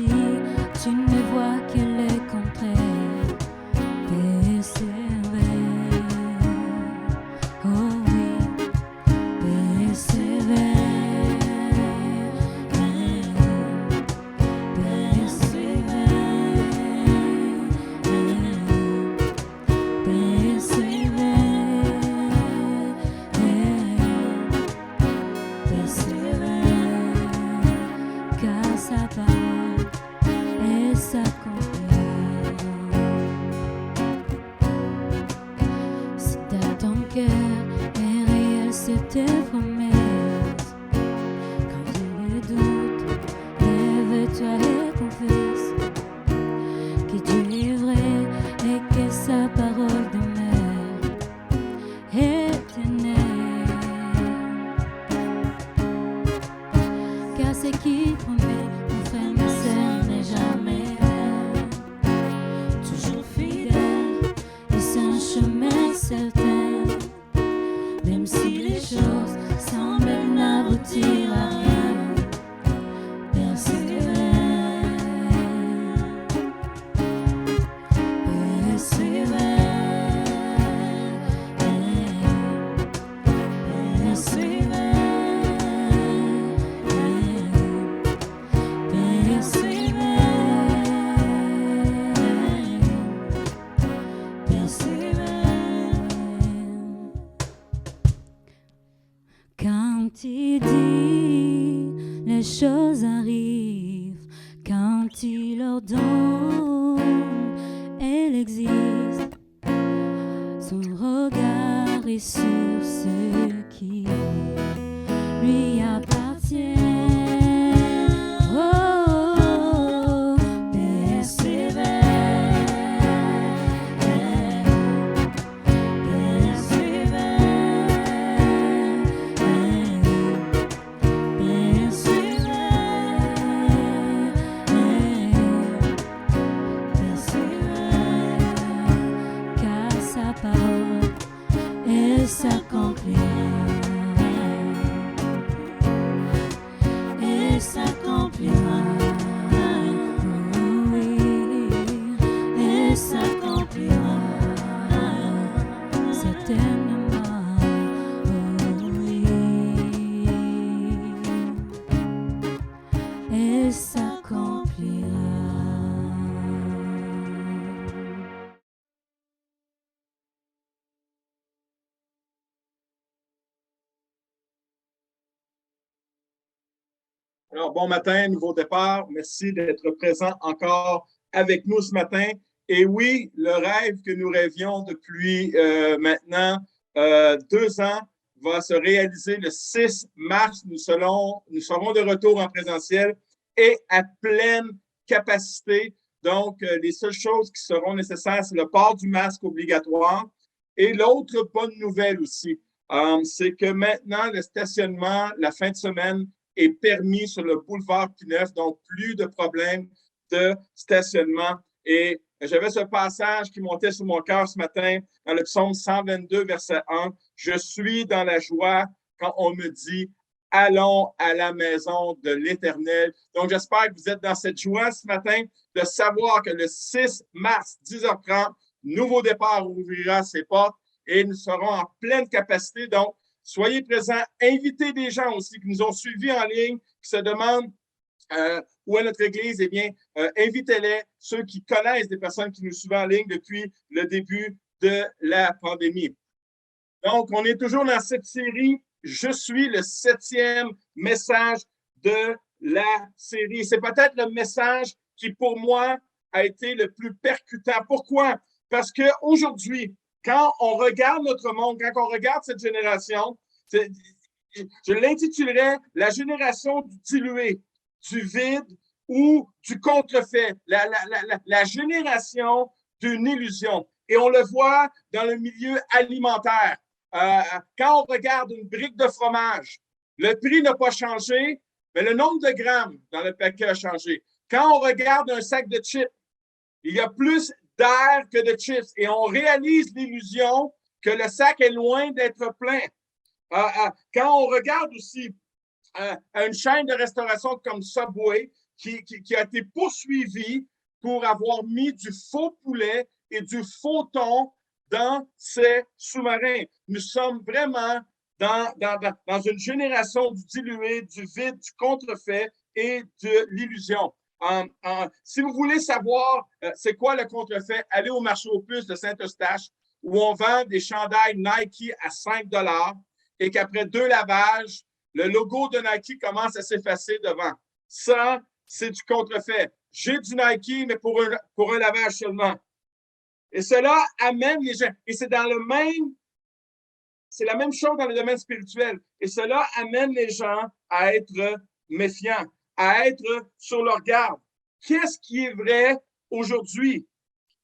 si tu ne vois que le contraire, persévère. Oh oui, persévère. Car sa parole est s'accomplir. Si dans ton cœur est réel cette promesse, quand tu le doutes, lève-toi et confesse que Dieu est vrai et que sa parole demeure éternelle. Car ce qui promet, mon frère, ma sœur, n'est jamais vrai. Toujours fidèle et sans chemin certain, même si les choses semblent n'aboutir à rien, persévère, persévère, quand il dit, les choses arrivent. Quand il ordonne, elle existe. Son regard est sur ce qui lui appartient. Oh, persévère, car sa parole elle s'accomplira. Elle s'accomplira. Oui, elle s'accomplira. Certainement. Oui, elle s'accomplira. Alors, bon matin, nouveau départ. Merci d'être présent encore avec nous ce matin. Et oui, le rêve que nous rêvions depuis maintenant 2 ans va se réaliser le 6 mars. Nous serons de retour en présentiel et à pleine capacité. Donc, les seules choses qui seront nécessaires, c'est le port du masque obligatoire. Et l'autre bonne nouvelle aussi, c'est que maintenant, le stationnement, la fin de semaine, est permis sur le boulevard P9, donc plus de problèmes de stationnement. Et j'avais ce passage qui montait sur mon cœur ce matin dans le psaume 122, verset 1. Je suis dans la joie quand on me dit « Allons à la maison de l'Éternel ». Donc, j'espère que vous êtes dans cette joie ce matin de savoir que le 6 mars, 10h30, nouveau départ ouvrira ses portes et nous serons en pleine capacité. Donc, soyez présents, invitez des gens aussi qui nous ont suivis en ligne, qui se demandent où est notre Église. Eh bien, invitez-les, ceux qui connaissent des personnes qui nous suivent en ligne depuis le début de la pandémie. Donc, on est toujours dans cette série. Je suis le 7e message de la série. C'est peut-être le message qui, pour moi, a été le plus percutant. Pourquoi? Parce qu'aujourd'hui, quand on regarde notre monde, quand on regarde cette génération, je l'intitulerais la génération du dilué, du vide ou du contrefait, la génération d'une illusion. Et on le voit dans le milieu alimentaire. Quand on regarde une brique de fromage, le prix n'a pas changé, mais le nombre de grammes dans le paquet a changé. Quand on regarde un sac de chips, il y a plus d'air que de chips et on réalise l'illusion que le sac est loin d'être plein. Quand on regarde aussi une chaîne de restauration comme Subway, qui a été poursuivi pour avoir mis du faux poulet et du faux thon dans ses sous-marins. Nous sommes vraiment dans une génération du dilué, du vide, du contrefait et de l'illusion. Si vous voulez savoir c'est quoi le contrefait, allez au marché aux puces de Saint-Eustache où on vend des chandails Nike à 5 $ et qu'après 2 lavages, le logo de Nike commence à s'effacer devant. Ça, c'est du contrefait. J'ai du Nike, mais pour un lavage seulement. Et cela amène les gens. Et c'est la même chose dans le domaine spirituel. Et cela amène les gens à être méfiants, à être sur leur garde. Qu'est-ce qui est vrai aujourd'hui?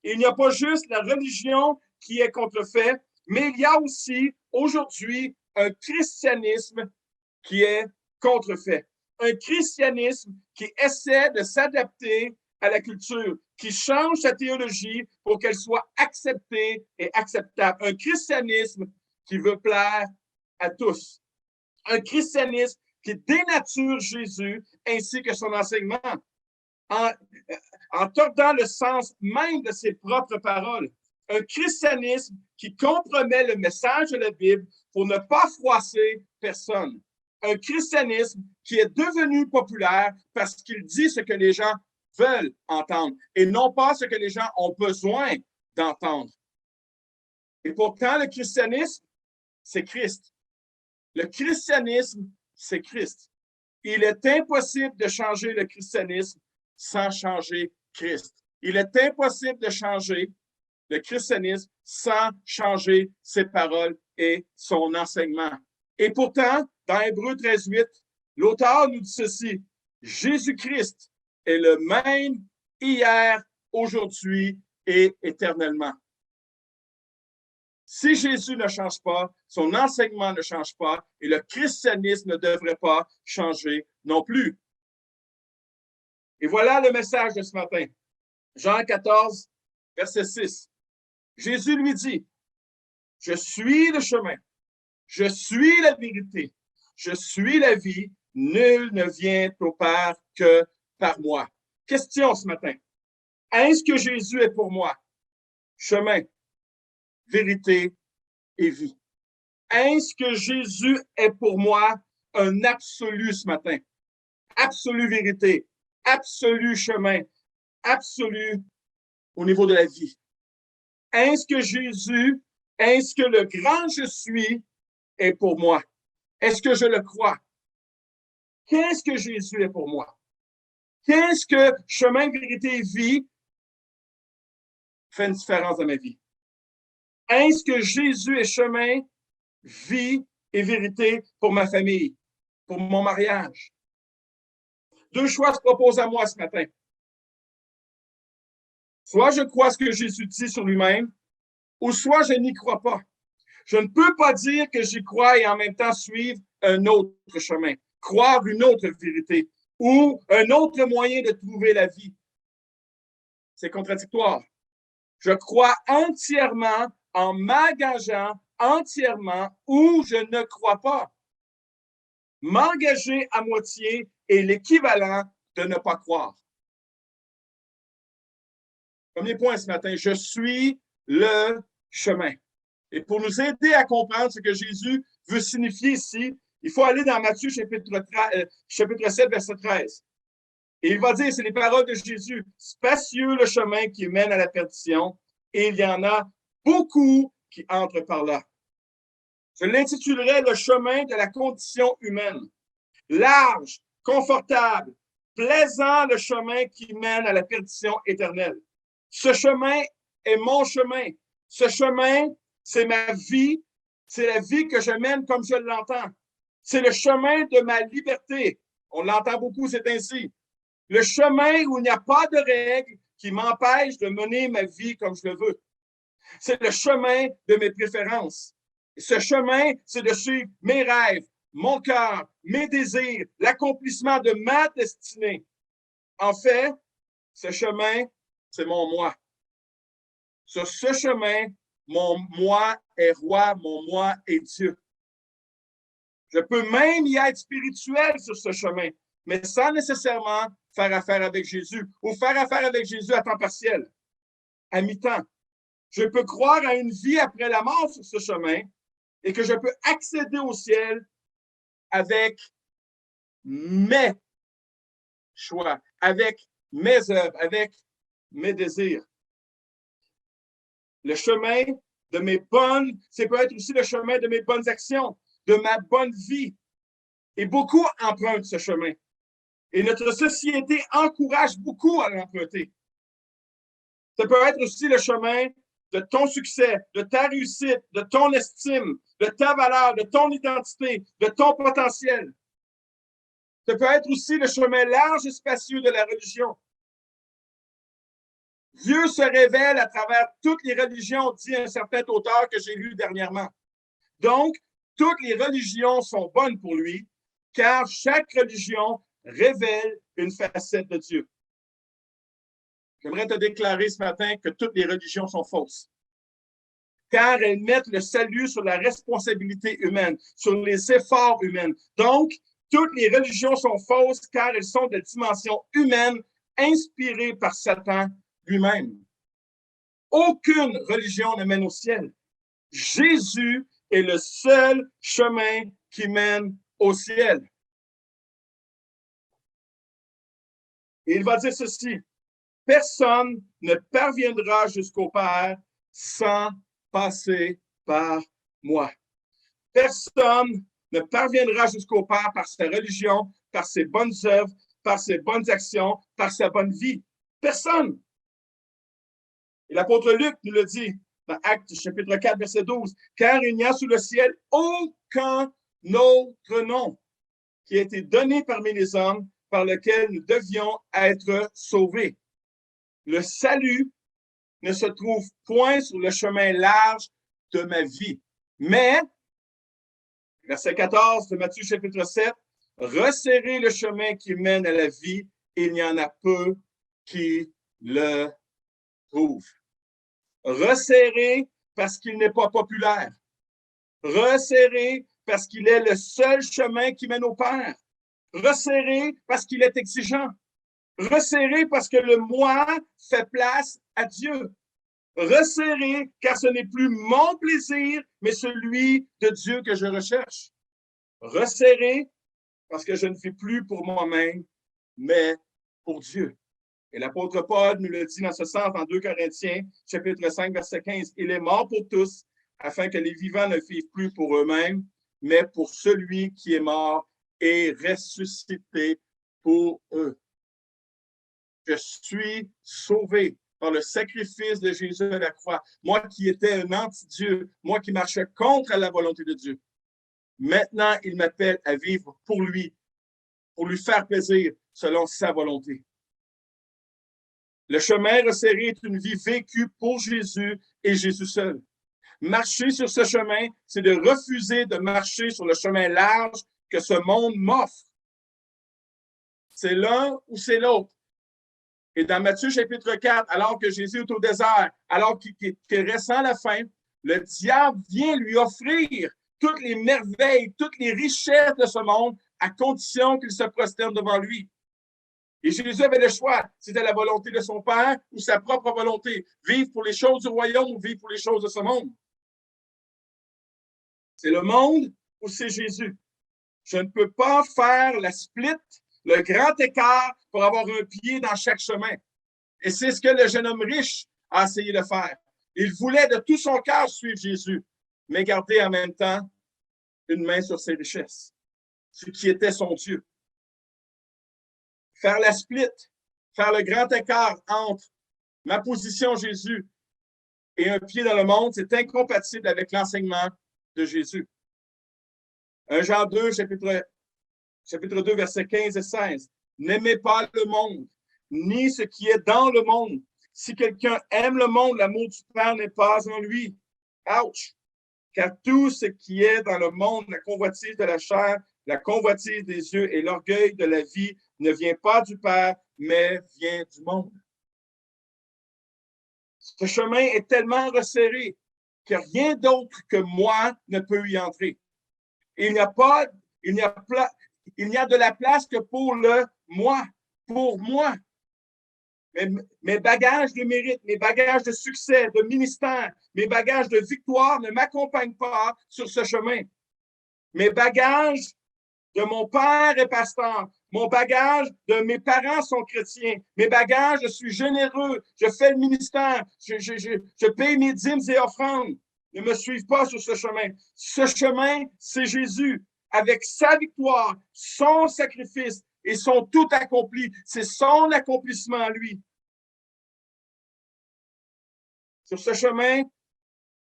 Il n'y a pas juste la religion qui est contrefait, mais il y a aussi aujourd'hui un christianisme qui est contrefait. Un christianisme qui essaie de s'adapter à la culture, qui change sa théologie pour qu'elle soit acceptée et acceptable. Un christianisme qui veut plaire à tous. Un christianisme qui dénature Jésus ainsi que son enseignement, en tordant le sens même de ses propres paroles. Un christianisme qui compromet le message de la Bible pour ne pas froisser personne. Un christianisme qui est devenu populaire parce qu'il dit ce que les gens veulent entendre et non pas ce que les gens ont besoin d'entendre. Et pourtant, le christianisme, c'est Christ. Le christianisme, c'est Christ. Il est impossible de changer le christianisme sans changer Christ. Il est impossible de changer le christianisme sans changer ses paroles et son enseignement. Et pourtant, dans Hébreux 13:8, l'auteur nous dit ceci: Jésus-Christ est le même hier, aujourd'hui et éternellement. Si Jésus ne change pas, son enseignement ne change pas et le christianisme ne devrait pas changer non plus. Et voilà le message de ce matin. Jean 14, verset 6. Jésus lui dit, « Je suis le chemin, je suis la vérité, je suis la vie, nul ne vient au Père que par moi. » Question ce matin. Est-ce que Jésus est pour moi? Chemin, vérité et vie. Est-ce que Jésus est pour moi un absolu ce matin? Absolue vérité, absolu chemin, absolu au niveau de la vie. Est-ce que Jésus, est-ce que le grand je suis est pour moi? Est-ce que je le crois? Qu'est-ce que Jésus est pour moi? Qu'est-ce que chemin, vérité et vie fait une différence dans ma vie? Est-ce que Jésus est chemin, vie et vérité pour ma famille, pour mon mariage? Deux choix se proposent à moi ce matin. Soit je crois ce que Jésus dit sur lui-même, ou soit je n'y crois pas. Je ne peux pas dire que j'y crois et en même temps suivre un autre chemin, croire une autre vérité ou un autre moyen de trouver la vie. C'est contradictoire. Je crois entièrement en m'engageant entièrement ou je ne crois pas. M'engager à moitié est l'équivalent de ne pas croire. Premier point ce matin, je suis le chemin. Et pour nous aider à comprendre ce que Jésus veut signifier ici, il faut aller dans Matthieu chapitre 7, verset 13. Et il va dire, c'est les paroles de Jésus, spacieux le chemin qui mène à la perdition, et il y en a beaucoup qui entrent par là. Je l'intitulerai le chemin de la condition humaine. Large, confortable, plaisant le chemin qui mène à la perdition éternelle. Ce chemin est mon chemin. Ce chemin, c'est ma vie. C'est la vie que je mène comme je l'entends. C'est le chemin de ma liberté. On l'entend beaucoup, c'est ainsi. Le chemin où il n'y a pas de règles qui m'empêchent de mener ma vie comme je le veux. C'est le chemin de mes préférences. Ce chemin, c'est de suivre mes rêves, mon cœur, mes désirs, l'accomplissement de ma destinée. En fait, ce chemin, c'est mon moi. Sur ce chemin, mon moi est roi, mon moi est Dieu. Je peux même y être spirituel sur ce chemin. mais sans nécessairement faire affaire avec Jésus ou faire affaire avec Jésus à temps partiel, à mi-temps. Je peux croire à une vie après la mort sur ce chemin et que je peux accéder au ciel avec mes choix, avec mes œuvres, avec mes désirs. Le chemin de mes bonnes, c'est peut être aussi le chemin de mes bonnes actions, de ma bonne vie. Et beaucoup empruntent ce chemin. Et notre société encourage beaucoup à l'emprunter. Ça peut être aussi le chemin de ton succès, de ta réussite, de ton estime, de ta valeur, de ton identité, de ton potentiel. Ça peut être aussi le chemin large et spacieux de la religion. Dieu se révèle à travers toutes les religions, dit un certain auteur que j'ai lu dernièrement. Donc, toutes les religions sont bonnes pour lui, car chaque religion révèle une facette de Dieu. J'aimerais te déclarer ce matin que toutes les religions sont fausses, car elles mettent le salut sur la responsabilité humaine, sur les efforts humains. Donc, toutes les religions sont fausses, car elles sont de dimension humaine, inspirées par Satan lui-même. Aucune religion ne mène au ciel. Jésus est le seul chemin qui mène au ciel. Et il va dire ceci: personne ne parviendra jusqu'au Père sans passer par moi. Personne ne parviendra jusqu'au Père par sa religion, par ses bonnes œuvres, par ses bonnes actions, par sa bonne vie. Personne. Et l'apôtre Luc nous le dit dans Actes chapitre 4, verset 12, « Car il n'y a sous le ciel aucun autre nom qui a été donné parmi les hommes par lequel nous devions être sauvés. » Le salut ne se trouve point sur le chemin large de ma vie. Mais, verset 14 de Matthieu chapitre 7, « Resserrez le chemin qui mène à la vie, il y en a peu qui le trouvent. » Resserré parce qu'il n'est pas populaire. Resserré parce qu'il est le seul chemin qui mène au Père. Resserré parce qu'il est exigeant. Resserré parce que le moi fait place à Dieu. Resserré car ce n'est plus mon plaisir, mais celui de Dieu que je recherche. Resserré parce que je ne vis plus pour moi-même, mais pour Dieu. Et l'apôtre Paul nous le dit dans ce sens dans 2 Corinthiens, chapitre 5, verset 15. « Il est mort pour tous, afin que les vivants ne vivent plus pour eux-mêmes, mais pour celui qui est mort et ressuscité pour eux. » Je suis sauvé par le sacrifice de Jésus à la croix. Moi qui étais un anti-Dieu, moi qui marchais contre la volonté de Dieu. Maintenant, il m'appelle à vivre pour lui faire plaisir selon sa volonté. Le chemin resserré est une vie vécue pour Jésus et Jésus seul. Marcher sur ce chemin, c'est de refuser de marcher sur le chemin large que ce monde m'offre. C'est l'un ou c'est l'autre. Et dans Matthieu chapitre 4, alors que Jésus est au désert, alors qu'il ressent la faim, le diable vient lui offrir toutes les merveilles, toutes les richesses de ce monde, à condition qu'il se prosterne devant lui. Et Jésus avait le choix, c'était la volonté de son Père ou sa propre volonté, vivre pour les choses du royaume ou vivre pour les choses de ce monde. C'est le monde ou c'est Jésus. Je ne peux pas faire la split, le grand écart pour avoir un pied dans chaque chemin. Et c'est ce que le jeune homme riche a essayé de faire. Il voulait de tout son cœur suivre Jésus, mais garder en même temps une main sur ses richesses, ce qui était son Dieu. Faire la split, faire le grand écart entre ma position Jésus et un pied dans le monde, c'est incompatible avec l'enseignement de Jésus. 1 Jean 2, chapitre 2, versets 15 et 16. N'aimez pas le monde, ni ce qui est dans le monde. Si quelqu'un aime le monde, l'amour du Père n'est pas en lui. Ouch! Car tout ce qui est dans le monde, la convoitise de la chair, la convoitise des yeux et l'orgueil de la vie ne vient pas du Père, mais vient du monde. Ce chemin est tellement resserré que rien d'autre que moi ne peut y entrer. Et il n'y a Il n'y a de la place que pour le moi, pour moi. Mes bagages de mérite, mes bagages de succès, de ministère, mes bagages de victoire ne m'accompagnent pas sur ce chemin. Mes bagages de mon père est pasteur. Mon bagage de mes parents sont chrétiens. Mes bagages, je suis généreux. Je fais le ministère. Je paye mes dîmes et offrandes. Ne me suivent pas sur ce chemin. Ce chemin, c'est Jésus. Avec sa victoire, son sacrifice et son tout accompli. C'est son accomplissement à lui. Sur ce chemin,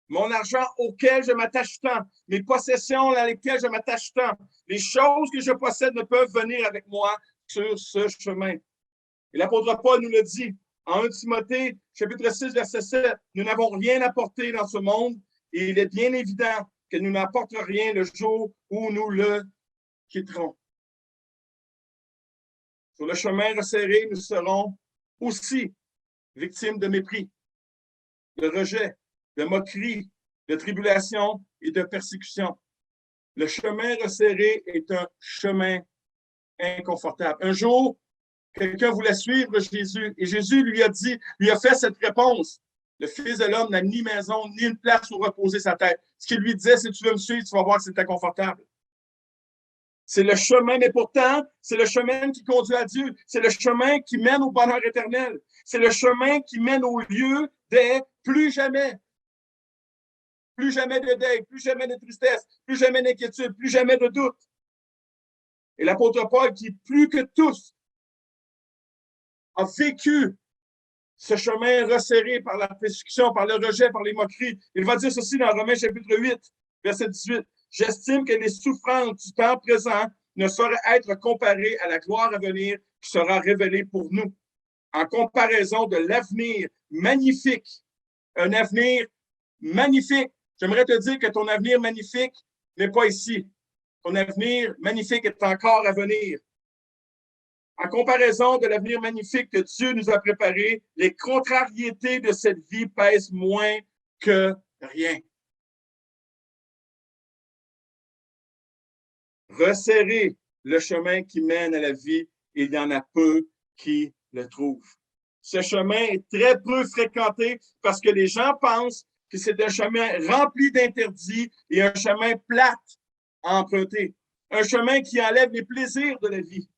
mon argent auquel je m'attache tant, mes possessions à lesquelles je m'attache tant, les choses que je possède ne peuvent venir avec moi sur ce chemin. Et l'apôtre Paul nous le dit en 1 Timothée, chapitre 6, verset 7, nous n'avons rien apporté dans ce monde et il est bien évident que nous n'apporterons rien le jour où nous le quitterons. Sur le chemin resserré, nous serons aussi victimes de mépris, de rejet, de moquerie, de tribulation et de persécution. Le chemin resserré est un chemin inconfortable. Un jour, quelqu'un voulait suivre Jésus et Jésus lui a fait cette réponse. Le Fils de l'homme n'a ni maison, ni une place où reposer sa tête. Ce qu'il lui disait, si tu veux me suivre, tu vas voir que c'est inconfortable. C'est le chemin, mais pourtant, c'est le chemin qui conduit à Dieu. C'est le chemin qui mène au bonheur éternel. C'est le chemin qui mène au lieu des plus jamais. Plus jamais de deuil, plus jamais de tristesse, plus jamais d'inquiétude, plus jamais de doute. Et l'apôtre Paul, qui plus que tous a vécu ce chemin resserré par la persécution, par le rejet, par les moqueries, il va dire ceci dans Romains chapitre 8, verset 18. J'estime que les souffrances du temps présent ne sauraient être comparées à la gloire à venir qui sera révélée pour nous. En comparaison de l'avenir magnifique, un avenir magnifique. J'aimerais te dire que ton avenir magnifique n'est pas ici. Ton avenir magnifique est encore à venir. En comparaison de l'avenir magnifique que Dieu nous a préparé, les contrariétés de cette vie pèsent moins que rien. Resserrer le chemin qui mène à la vie, il y en a peu qui le trouvent. Ce chemin est très peu fréquenté parce que les gens pensent que c'est un chemin rempli d'interdits et un chemin plate à emprunter. Un chemin qui enlève les plaisirs de la vie.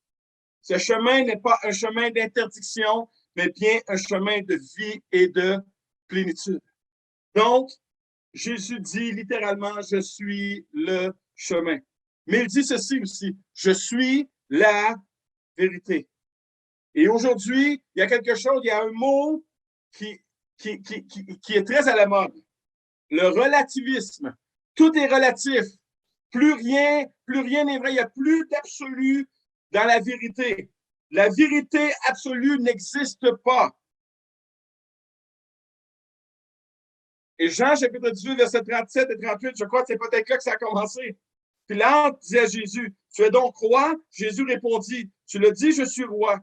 Ce chemin n'est pas un chemin d'interdiction, mais bien un chemin de vie et de plénitude. Donc, Jésus dit littéralement, je suis le chemin. Mais il dit ceci aussi, je suis la vérité. Et aujourd'hui, il y a quelque chose, il y a un mot qui est très à la mode. Le relativisme. Tout est relatif. Plus rien n'est vrai. Il n'y a plus d'absolu dans la vérité. La vérité absolue n'existe pas. Et Jean, chapitre 18, versets 37 et 38, je crois que c'est peut-être là que ça a commencé. Pilate dit à Jésus, tu es donc roi? Jésus répondit, tu le dis, je suis roi.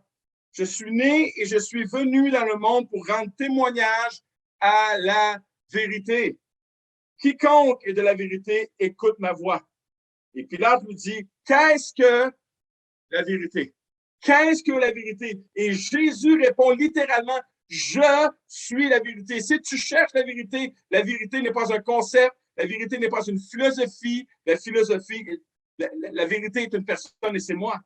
Je suis né et je suis venu dans le monde pour rendre témoignage à la vérité. Quiconque est de la vérité, écoute ma voix. Et Pilate lui dit, qu'est-ce que la vérité? Qu'est-ce que la vérité? Et Jésus répond littéralement, je suis la vérité. Si tu cherches la vérité n'est pas un concept, la vérité n'est pas une philosophie, la vérité est une personne et c'est moi.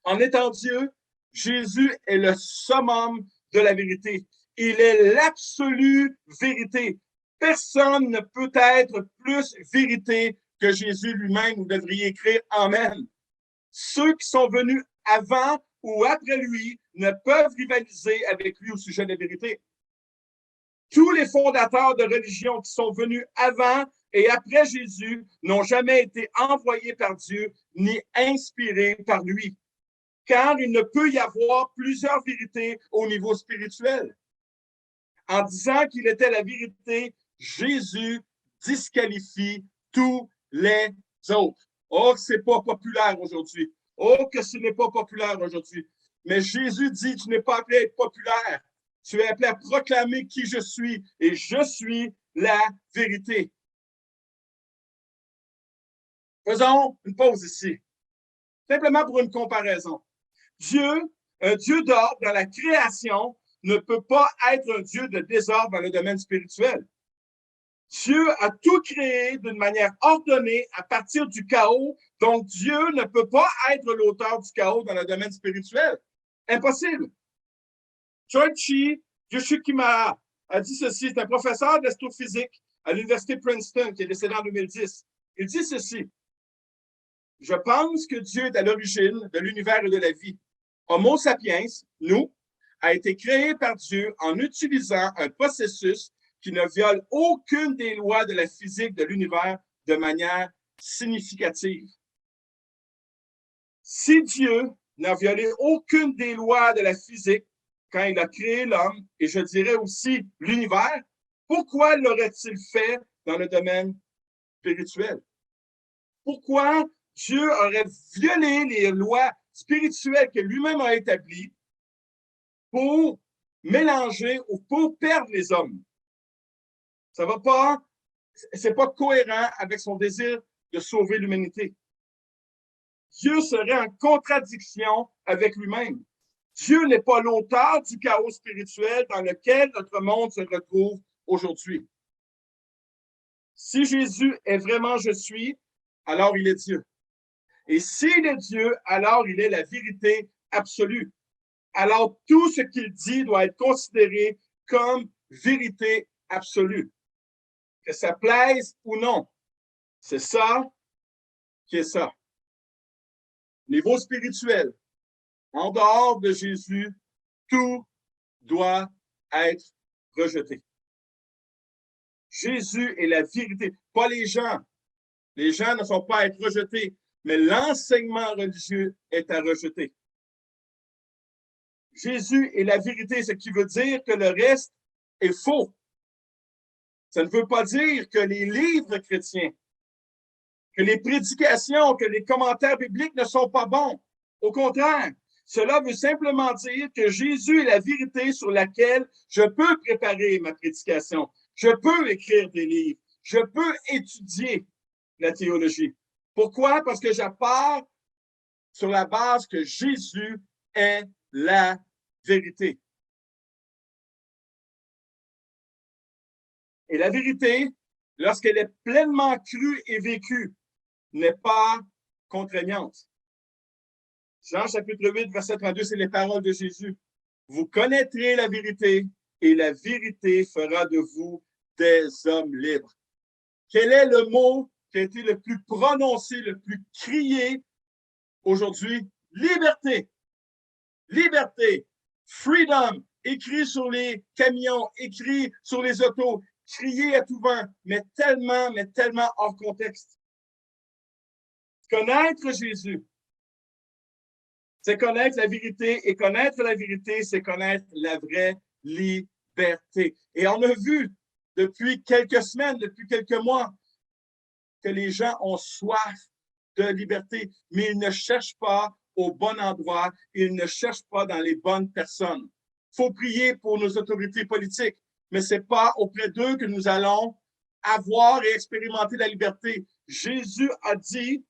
En étant Dieu, Jésus est le summum de la vérité. Il est l'absolue vérité. Personne ne peut être plus vérité que Jésus lui-même. Vous devriez écrire Amen. Ceux qui sont venus avant ou après lui ne peuvent rivaliser avec lui au sujet de la vérité. Tous les fondateurs de religion qui sont venus avant et après Jésus n'ont jamais été envoyés par Dieu ni inspirés par lui. Car il ne peut y avoir plusieurs vérités au niveau spirituel. En disant qu'il était la vérité, Jésus disqualifie tous les autres. Oh, que c'est pas populaire aujourd'hui. Oh, que ce n'est pas populaire aujourd'hui. Mais Jésus dit, tu n'es pas appelé à être populaire. Tu es appelé à proclamer qui je suis et je suis la vérité. Faisons une pause ici. Simplement pour une comparaison. Dieu, un Dieu d'ordre dans la création, ne peut pas être un Dieu de désordre dans le domaine spirituel. Dieu a tout créé d'une manière ordonnée à partir du chaos, donc Dieu ne peut pas être l'auteur du chaos dans le domaine spirituel. Impossible. Choichi Yoshikimara a dit ceci, c'est un professeur d'astrophysique à l'université Princeton qui est décédé en 2010. Il dit ceci, « Je pense que Dieu est à l'origine de l'univers et de la vie. Homo sapiens, nous, a été créé par Dieu en utilisant un processus qui ne viole aucune des lois de la physique de l'univers de manière significative. Si Dieu n'a violé aucune des lois de la physique quand il a créé l'homme, et je dirais aussi l'univers, pourquoi l'aurait-il fait dans le domaine spirituel? Pourquoi Dieu aurait violé les lois spirituelles que lui-même a établies pour mélanger ou pour perdre les hommes? Ça va pas, c'est pas cohérent avec son désir de sauver l'humanité. Dieu serait en contradiction avec lui-même. Dieu n'est pas l'auteur du chaos spirituel dans lequel notre monde se retrouve aujourd'hui. Si Jésus est vraiment je suis, alors il est Dieu. Et s'il est Dieu, alors il est la vérité absolue. Alors tout ce qu'il dit doit être considéré comme vérité absolue. Que ça plaise ou non, c'est ça qui est ça. Niveau spirituel, en dehors de Jésus, tout doit être rejeté. Jésus est la vérité, pas les gens. Les gens ne sont pas à être rejetés, mais l'enseignement religieux est à rejeter. Jésus est la vérité, ce qui veut dire que le reste est faux. Ça ne veut pas dire que les livres chrétiens, que les prédications, que les commentaires bibliques ne sont pas bons. Au contraire, cela veut simplement dire que Jésus est la vérité sur laquelle je peux préparer ma prédication. Je peux écrire des livres. Je peux étudier la théologie. Pourquoi? Parce que je pars sur la base que Jésus est la vérité. Et la vérité, lorsqu'elle est pleinement crue et vécue, n'est pas contraignante. Jean chapitre 8, verset 32, c'est les paroles de Jésus. Vous connaîtrez la vérité et la vérité fera de vous des hommes libres. Quel est le mot qui a été le plus prononcé, le plus crié aujourd'hui? Liberté. Liberté. Freedom. Écrit sur les camions, écrit sur les autos, crié à tout vent, mais tellement hors contexte. Connaître Jésus, c'est connaître la vérité, et connaître la vérité, c'est connaître la vraie liberté. Et on a vu depuis quelques semaines, depuis quelques mois, que les gens ont soif de liberté, mais ils ne cherchent pas au bon endroit, ils ne cherchent pas dans les bonnes personnes. Il faut prier pour nos autorités politiques, mais ce n'est pas auprès d'eux que nous allons avoir et expérimenter la liberté. Jésus a dit,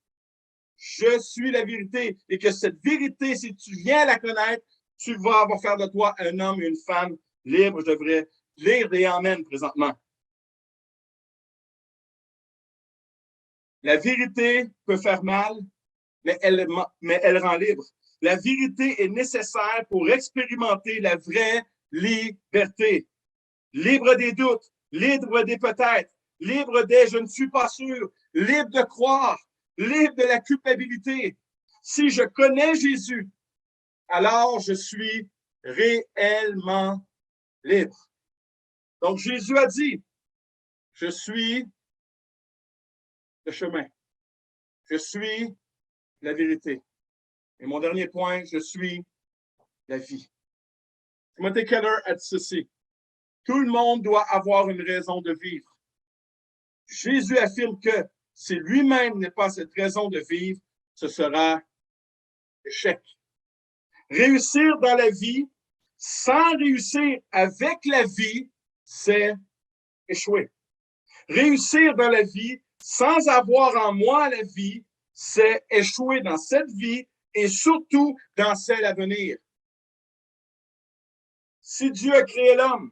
je suis la vérité, et que cette vérité, si tu viens la connaître, tu vas avoir faire de toi un homme et une femme libre. Je devrais lire des amens présentement. La vérité peut faire mal, mais elle rend libre. La vérité est nécessaire pour expérimenter la vraie liberté. Libre des doutes, libre des peut-être, libre des je ne suis pas sûr, libre de croire, libre de la culpabilité. Si je connais Jésus, alors je suis réellement libre. Donc Jésus a dit, je suis le chemin, je suis la vérité. Et mon dernier point, je suis la vie. Timothy Keller a dit ceci, tout le monde doit avoir une raison de vivre. Jésus affirme que si lui-même n'est pas cette raison de vivre, ce sera échec. Réussir dans la vie sans réussir avec la vie, c'est échouer. Réussir dans la vie sans avoir en moi la vie, c'est échouer dans cette vie et surtout dans celle à venir. Si Dieu a créé l'homme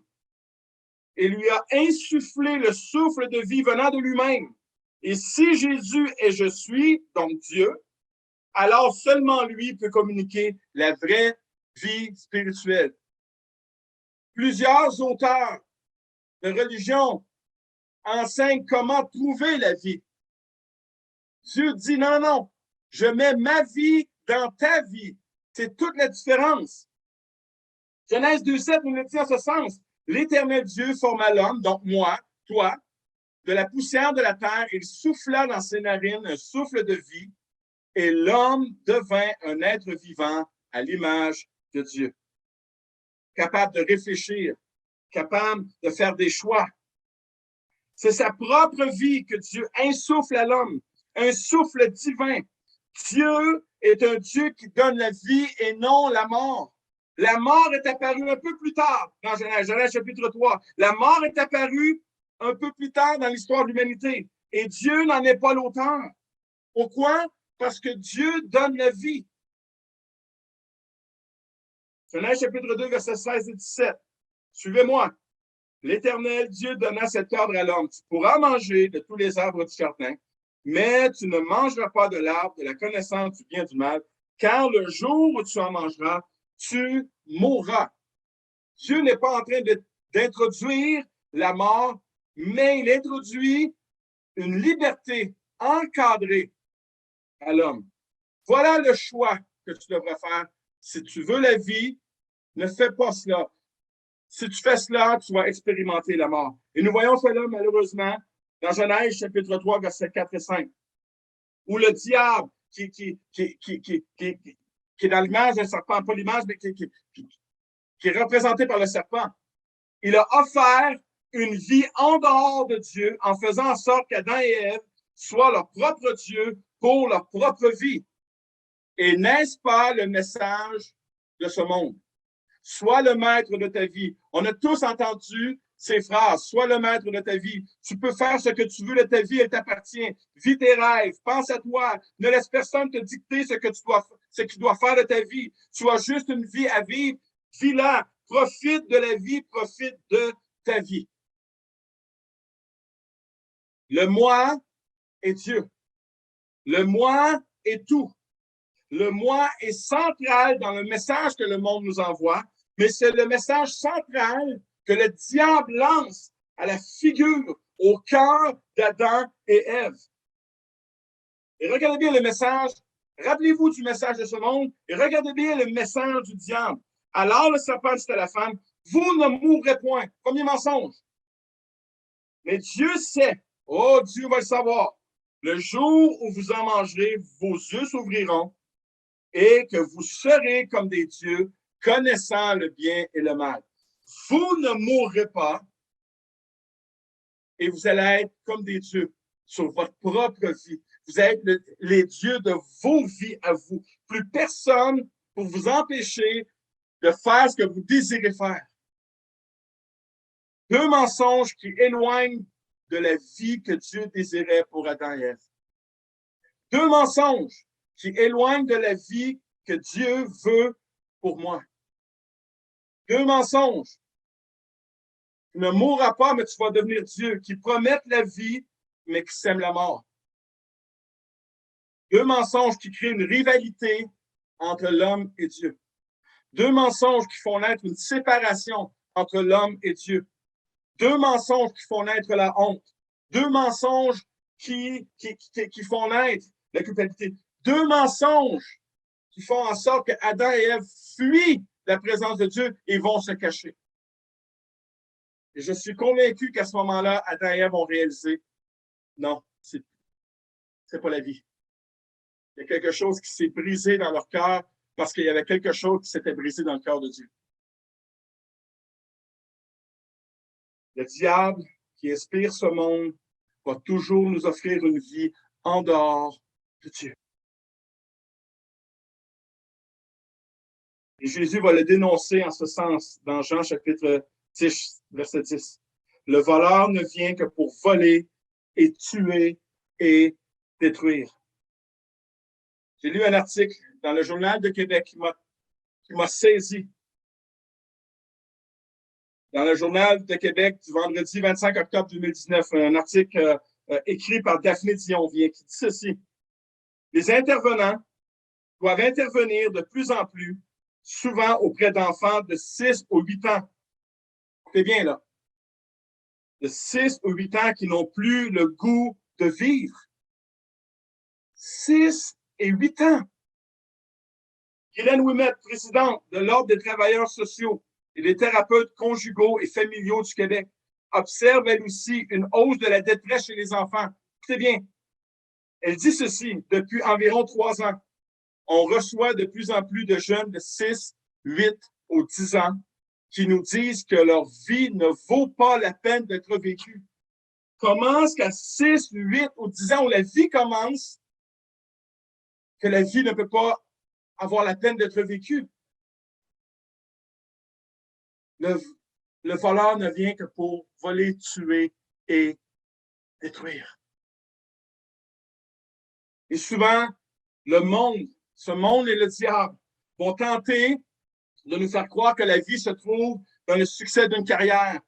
et lui a insufflé le souffle de vie venant de lui-même, et si Jésus est je suis, donc Dieu, alors seulement lui peut communiquer la vraie vie spirituelle. Plusieurs auteurs de religion enseignent comment trouver la vie. Dieu dit non, non, je mets ma vie dans ta vie. C'est toute la différence. Genèse 2,7 nous le dit en ce sens. L'Éternel Dieu forma l'homme, donc moi, toi, de la poussière de la terre. Il souffla dans ses narines un souffle de vie et l'homme devint un être vivant à l'image de Dieu. Capable de réfléchir, capable de faire des choix. C'est sa propre vie que Dieu insuffle à l'homme, un souffle divin. Dieu est un Dieu qui donne la vie et non la mort. La mort est apparue un peu plus tard dans Genèse chapitre 3. La mort est apparue un peu plus tard dans l'histoire de l'humanité. Et Dieu n'en est pas l'auteur. Pourquoi? Parce que Dieu donne la vie. Genèse chapitre 2, versets 16 et 17. Suivez-moi. L'Éternel Dieu donna cet ordre à l'homme. Tu pourras manger de tous les arbres du jardin, mais tu ne mangeras pas de l'arbre de la connaissance du bien et du mal, car le jour où tu en mangeras, tu mourras. Dieu n'est pas en train d'introduire la mort, mais il introduit une liberté encadrée à l'homme. Voilà le choix que tu devrais faire. Si tu veux la vie, ne fais pas cela. Si tu fais cela, tu vas expérimenter la mort. Et nous voyons cela, malheureusement, dans Genèse, chapitre 3, versets 4 et 5, où le diable, qui est dans l'image d'un serpent, pas l'image, mais qui est représenté par le serpent, il a offert une vie en dehors de Dieu en faisant en sorte qu'Adam et Ève soient leur propre Dieu pour leur propre vie. Et n'est-ce pas le message de ce monde? Sois le maître de ta vie. On a tous entendu ces phrases. Sois le maître de ta vie. Tu peux faire ce que tu veux de ta vie, elle t'appartient. Vis tes rêves. Pense à toi. Ne laisse personne te dicter ce que tu dois faire de ta vie. Tu as juste une vie à vivre. Vis-la. Profite de la vie. Profite de ta vie. Le moi est Dieu. Le moi est tout. Le moi est central dans le message que le monde nous envoie, mais c'est le message central que le diable lance à la figure, au cœur d'Adam et Ève. Et regardez bien le message, rappelez-vous du message de ce monde, et regardez bien le message du diable. Alors le serpent dit à la femme, vous ne mourrez point. Premier mensonge. Mais Dieu sait, oh Dieu va le savoir, le jour où vous en mangerez, vos yeux s'ouvriront, et que vous serez comme des dieux, connaissant le bien et le mal. Vous ne mourrez pas et vous allez être comme des dieux sur votre propre vie. Vous êtes les dieux de vos vies à vous. Plus personne pour vous empêcher de faire ce que vous désirez faire. Deux mensonges qui éloignent de la vie que Dieu désirait pour Adam et Ève. Deux mensonges qui éloignent de la vie que Dieu veut pour moi. Deux mensonges. Tu ne mourras pas, mais tu vas devenir Dieu, qui promettent la vie, mais qui sèment la mort. Deux mensonges qui créent une rivalité entre l'homme et Dieu. Deux mensonges qui font naître une séparation entre l'homme et Dieu. Deux mensonges qui font naître la honte. Deux mensonges qui font naître la culpabilité. Deux mensonges qui font en sorte que Adam et Ève fuient la présence de Dieu et vont se cacher. Et je suis convaincu qu'à ce moment-là, Adam et Ève ont réalisé, non, c'est pas la vie. Il y a quelque chose qui s'est brisé dans leur cœur parce qu'il y avait quelque chose qui s'était brisé dans le cœur de Dieu. Le diable qui inspire ce monde va toujours nous offrir une vie en dehors de Dieu. Et Jésus va le dénoncer en ce sens dans Jean chapitre 10, verset 10. Le voleur ne vient que pour voler et tuer et détruire. J'ai lu un article dans le Journal de Québec qui m'a saisi. Dans le Journal de Québec du vendredi 25 octobre 2019, un article écrit par Daphné Dionvien qui dit ceci. Les intervenants doivent intervenir de plus en plus souvent auprès d'enfants de 6 ou 8 ans. Écoutez bien là. De 6 ou 8 ans qui n'ont plus le goût de vivre. 6 et 8 ans. Guylaine Ouimet, présidente de l'Ordre des travailleurs sociaux et des thérapeutes conjugaux et familiaux du Québec, observe elle aussi une hausse de la détresse chez les enfants. Écoutez bien. Elle dit ceci, depuis environ 3 ans, on reçoit de plus en plus de jeunes de 6, 8 ou 10 ans qui nous disent que leur vie ne vaut pas la peine d'être vécue. Comment est-ce qu'à 6, 8 ou 10 ans où la vie commence, que la vie ne peut pas avoir la peine d'être vécue? Le voleur ne vient que pour voler, tuer et détruire. Et souvent, le monde, ce monde et le diable vont tenter de nous faire croire que la vie se trouve dans le succès d'une carrière,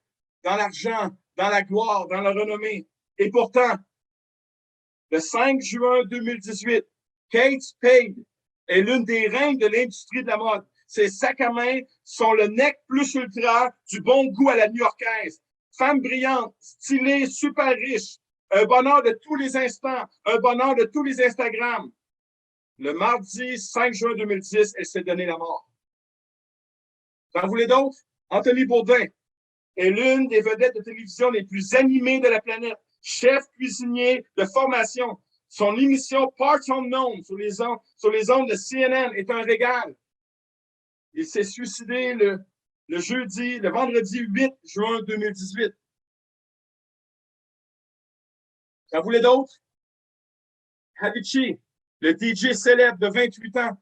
dans l'argent, dans la gloire, dans la renommée. Et pourtant, le 5 juin 2018, Kate Spade est l'une des reines de l'industrie de la mode. Ses sacs à main sont le nec plus ultra du bon goût à la new-yorkaise. Femme brillante, stylée, super riche, un bonheur de tous les instants, un bonheur de tous les Instagrams. Le mardi 5 juin 2010, elle s'est donné la mort. Vous en voulez d'autres? Anthony Bourdain est l'une des vedettes de télévision les plus animées de la planète. Chef cuisinier de formation. Son émission Parts Unknown sur les ondes de CNN est un régal. Il s'est suicidé le vendredi 8 juin 2018. Vous en voulez d'autres? Avicii, le DJ célèbre de 28 ans,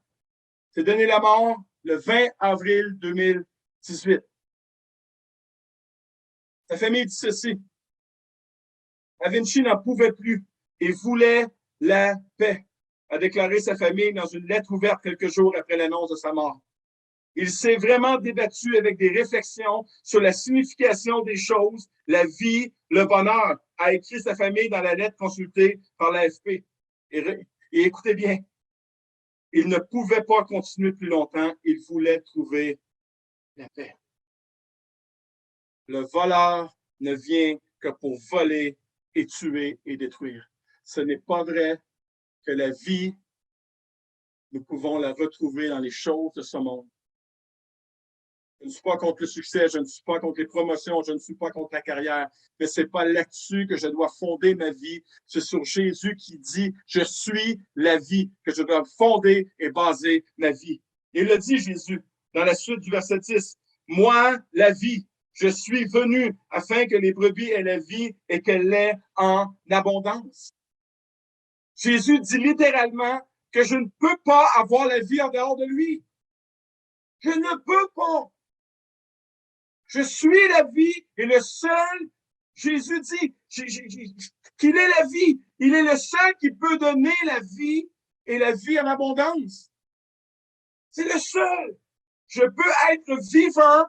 s'est donné la mort le 20 avril 2018. Sa famille dit ceci. Da Vinci n'en pouvait plus et voulait la paix, a déclaré sa famille dans une lettre ouverte quelques jours après l'annonce de sa mort. Il s'est vraiment débattu avec des réflexions sur la signification des choses, la vie, le bonheur, a écrit sa famille dans la lettre consultée par l'AFP. Et écoutez bien, il ne pouvait pas continuer plus longtemps, il voulait trouver la paix. Le voleur ne vient que pour voler et tuer et détruire. Ce n'est pas vrai que la vie, nous pouvons la retrouver dans les choses de ce monde. Je ne suis pas contre le succès, je ne suis pas contre les promotions, je ne suis pas contre la carrière, mais ce n'est pas là-dessus que je dois fonder ma vie. C'est sur Jésus qui dit « Je suis la vie », que je dois fonder et baser ma vie. Il le dit, Jésus, dans la suite du verset 10. « Moi, la vie, je suis venu afin que les brebis aient la vie et qu'elle l'ait en abondance. » Jésus dit littéralement que je ne peux pas avoir la vie en dehors de lui. Je ne peux pas. Je suis la vie et le seul, Jésus dit qu'il est la vie. Il est le seul qui peut donner la vie et la vie en abondance. C'est le seul. Je peux être vivant,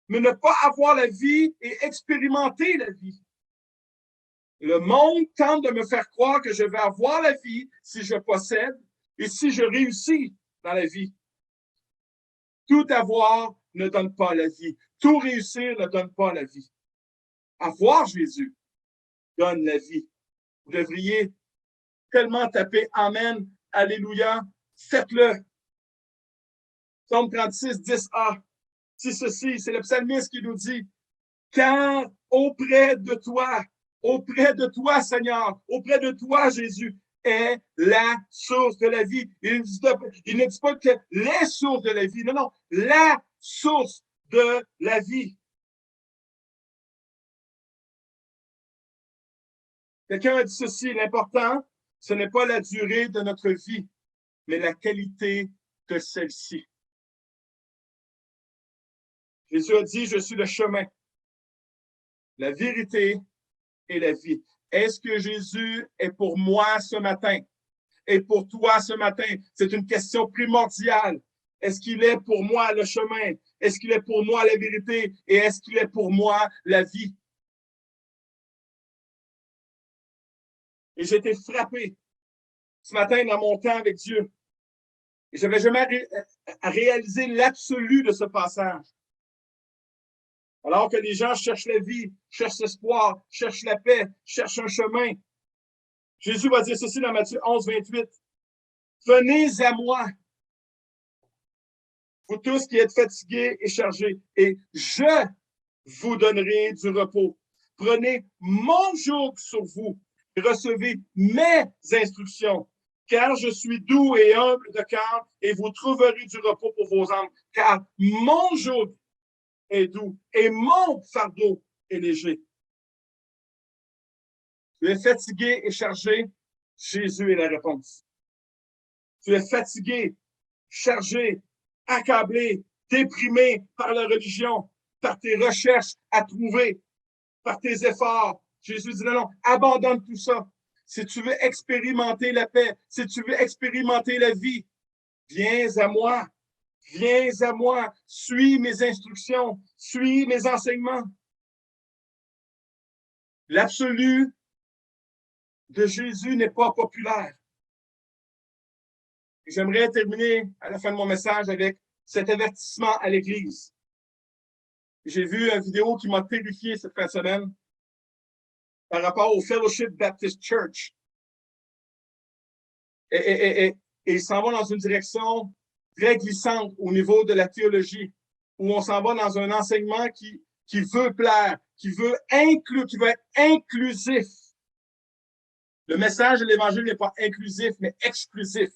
mais ne pas avoir la vie et expérimenter la vie. Le monde tente de me faire croire que je vais avoir la vie si je possède et si je réussis dans la vie. Tout avoir ne donne pas la vie. Tout réussir ne donne pas la vie. Avoir Jésus donne la vie. Vous devriez tellement taper Amen, Alléluia, faites-le. Psaume 36, 10a. C'est ceci, c'est le psalmiste qui nous dit, car auprès de toi, Seigneur, auprès de toi, Jésus, est la source de la vie. Il ne dit pas que les sources de la vie, non, la source de la vie. Quelqu'un a dit ceci, l'important, ce n'est pas la durée de notre vie, mais la qualité de celle-ci. Jésus a dit, je suis le chemin, la vérité et la vie. Est-ce que Jésus est pour moi ce matin? Et pour toi ce matin, c'est une question primordiale. Est-ce qu'il est pour moi le chemin? Est-ce qu'il est pour moi la vérité? Et est-ce qu'il est pour moi la vie? Et j'ai été frappé ce matin dans mon temps avec Dieu. Et je n'avais jamais réalisé l'absolu de ce passage. Alors que les gens cherchent la vie, cherchent l'espoir, cherchent la paix, cherchent un chemin. Jésus va dire ceci dans Matthieu 11, 28. Venez à moi, vous tous qui êtes fatigués et chargés, et je vous donnerai du repos. Prenez mon joug sur vous et recevez mes instructions, car je suis doux et humble de cœur, et vous trouverez du repos pour vos âmes, car mon joug est doux et mon fardeau est léger. Tu es fatigué et chargé, Jésus est la réponse. Tu es fatigué, chargé, accablé, déprimé par la religion, par tes recherches à trouver, par tes efforts. Jésus dit non, abandonne tout ça. Si tu veux expérimenter la paix, si tu veux expérimenter la vie, viens à moi. Viens à moi, suis mes instructions, suis mes enseignements. L'absolu de Jésus n'est pas populaire. J'aimerais terminer à la fin de mon message avec cet avertissement à l'Église. J'ai vu une vidéo qui m'a terrifié cette fin de semaine par rapport au Fellowship Baptist Church. Et ils s'en vont dans une direction très glissante au niveau de la théologie, où on s'en va dans un enseignement qui veut plaire, qui veut être inclusif. Le message de l'Évangile n'est pas inclusif, mais exclusif.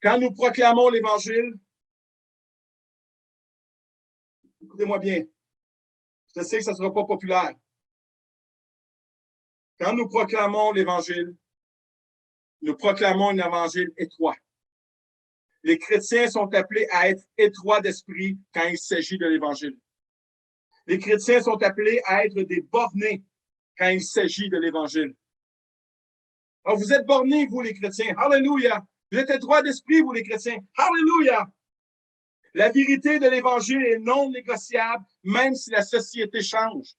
Quand nous proclamons l'Évangile, écoutez-moi bien, je sais que ça ne sera pas populaire. Quand nous proclamons l'Évangile, nous proclamons un évangile étroit. Les chrétiens sont appelés à être étroits d'esprit quand il s'agit de l'Évangile. Les chrétiens sont appelés à être des bornés quand il s'agit de l'Évangile. Alors, vous êtes bornés, vous, les chrétiens. Alléluia. Vous êtes étroits d'esprit, vous, les chrétiens. Alléluia. La vérité de l'Évangile est non négociable, même si la société change.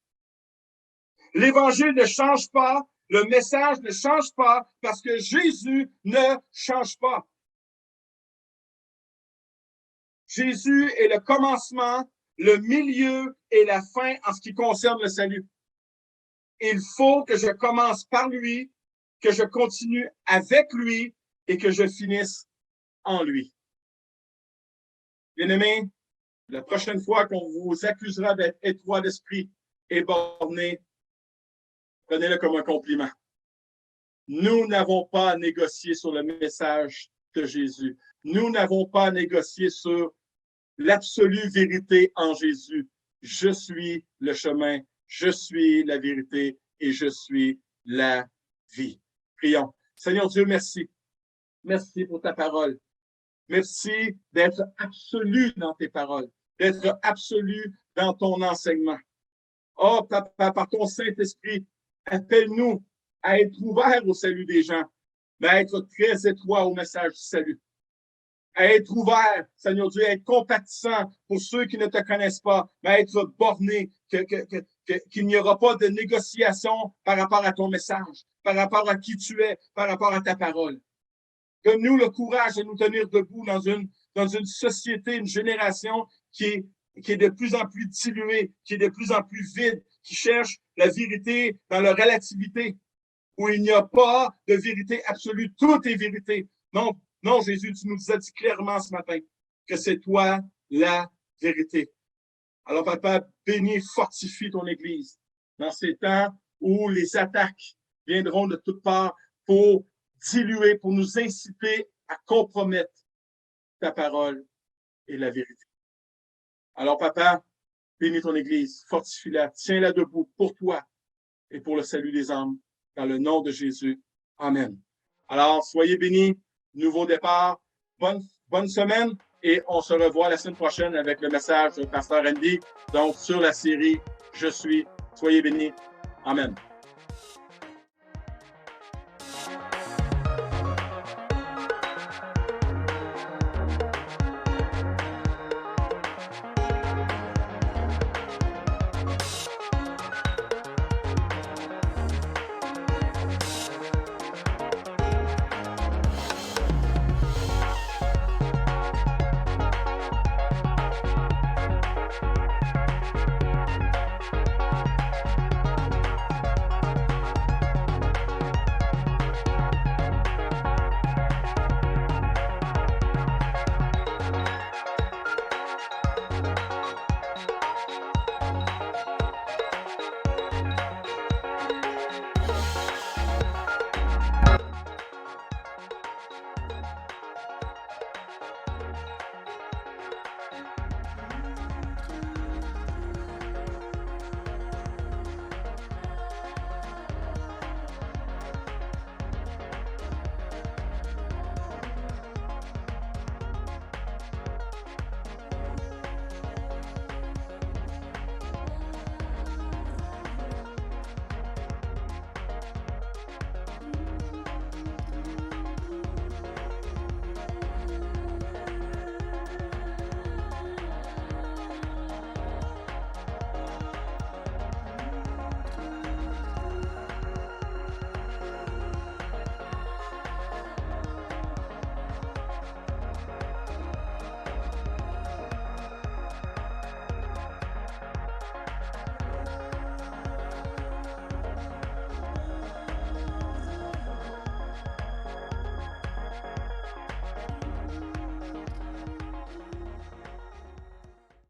L'Évangile ne change pas. Le message ne change pas parce que Jésus ne change pas. Jésus est le commencement, le milieu et la fin en ce qui concerne le salut. Il faut que je commence par lui, que je continue avec lui et que je finisse en lui. Bien-aimés, la prochaine fois qu'on vous accusera d'être étroit d'esprit et borné, prenez-le comme un compliment. Nous n'avons pas à négocier sur le message de Jésus. Nous n'avons pas à négocier sur l'absolue vérité en Jésus. Je suis le chemin, je suis la vérité et je suis la vie. Prions. Seigneur Dieu, merci. Merci pour ta parole. Merci d'être absolu dans tes paroles, d'être absolu dans ton enseignement. Oh, Papa, par ton Saint-Esprit, appelle-nous à être ouverts au salut des gens, mais à être très étroits au message du salut. À être ouvert, Seigneur Dieu, à être compatissant pour ceux qui ne te connaissent pas, mais à être borné, qu'il n'y aura pas de négociation par rapport à ton message, par rapport à qui tu es, par rapport à ta parole. Donne-nous le courage de nous tenir debout dans une société, une génération qui est de plus en plus diluée, qui est de plus en plus vide, qui cherche la vérité dans la relativité, où il n'y a pas de vérité absolue. Tout est vérité. Non, Jésus, tu nous as dit clairement ce matin que c'est toi la vérité. Alors, Papa, bénis, fortifie ton Église dans ces temps où les attaques viendront de toutes parts pour diluer, pour nous inciter à compromettre ta parole et la vérité. Alors, Papa, bénis ton Église, fortifie-la, tiens-la debout pour toi et pour le salut des âmes, dans le nom de Jésus. Amen. Alors, soyez bénis, nouveau départ, bonne semaine, et on se revoit la semaine prochaine avec le message de Pasteur Andy, donc sur la série « Je suis ». Soyez bénis. Amen.